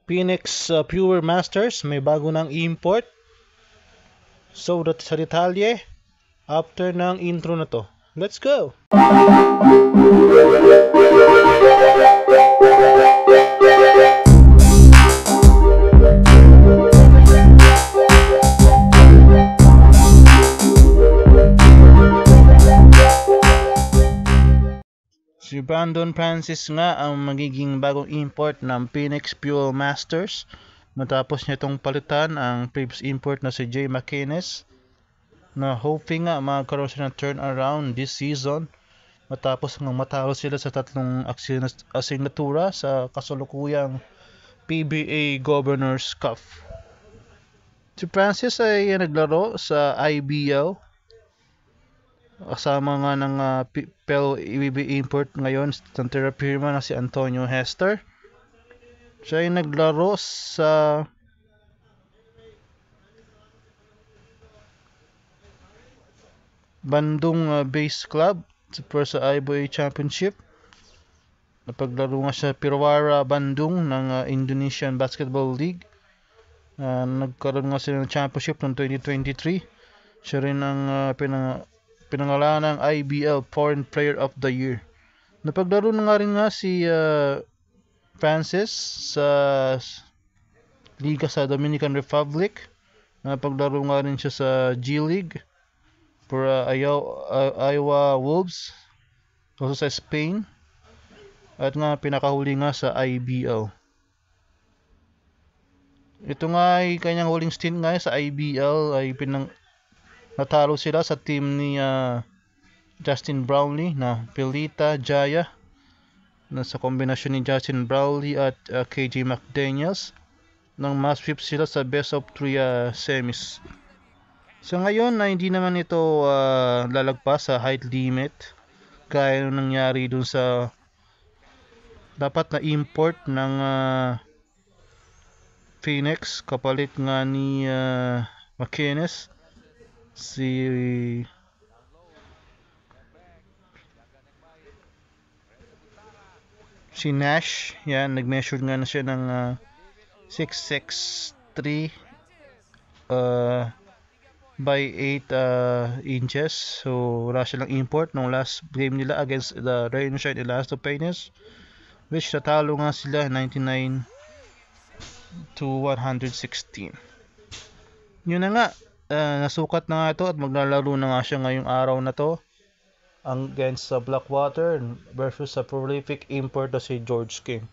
Phoenix Pure Masters, may bago ng import. So, sa detalye, after ng intro na to. Let's go! Si Brandon Francis nga ang magiging bagong import ng Phoenix Pure Masters matapos niya itong palitan ang previous import na si Jay McInnes na hoping nga magkaroon sila ng turnaround this season matapos nga matalo sila sa tatlong asignatura sa kasalukuyang PBA Governors Cup. Si Francis ay naglaro sa IBL kasama nga ng PEL import ngayon ng terapirma na si Antonio Hester. Siya ay naglaro sa Bandung Base Club sa IBA Championship. Napaglaro nga sa Pirwara Bandung ng Indonesian Basketball League. Nagkaroon nga sila ng championship noong 2023. Siya rin ang pinangalan ng IBL Foreign Player of the Year. Napaglaro na nga rin si Francis sa liga sa Dominican Republic. Napaglaro nga rin siya sa G League for Iowa Wolves, also sa Spain, at nga pinakahuli nga sa IBL. Ito nga ay kanyang huling stint nga sa IBL ay natalo sila sa team ni Justin Brownlee na Pilita Jaya na sa kombinasyon ni Justin Brownlee at KJ McDaniels nang ma-sweep sila sa best of 3 semis. So ngayon na hindi naman ito lalagpas sa height limit gaya nung nangyari dun sa dapat na import ng Phoenix kapalit nga ni McInnes, si Nash. Yan, nag-measure nga na siya ng 6'6'3" by 8 inches. So wala silang import nung last game nila against the Rain Shine Elastopanes, which natalo nga sila 99-116. Yun na nga, nasukat na nga ito at maglalaro na nga siya ngayong araw na to against sa Blackwater versus sa prolific import na si George King.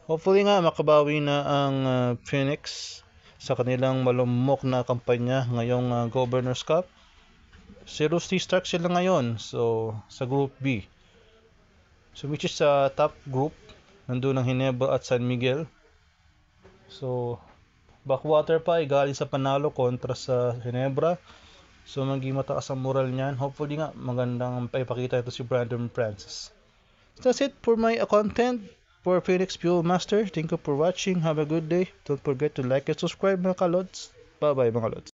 Hopefully nga makabawi na ang Phoenix sa kanilang malumok na kampanya ngayong Governors Cup. 0-3 start sila ngayon, so sa Group B, so which is sa top group, nandun ang Ginebra at San Miguel. So Backwater pa ay galing sa panalo kontra sa Ginebra, so maging mataas ang moral niyan. Hopefully nga magandang paipakita ito si Brandon Francis. That's it for my content for Phoenix Pure Master. Thank you for watching. Have a good day. Don't forget to like and subscribe mga kalods. Bye bye mga lods.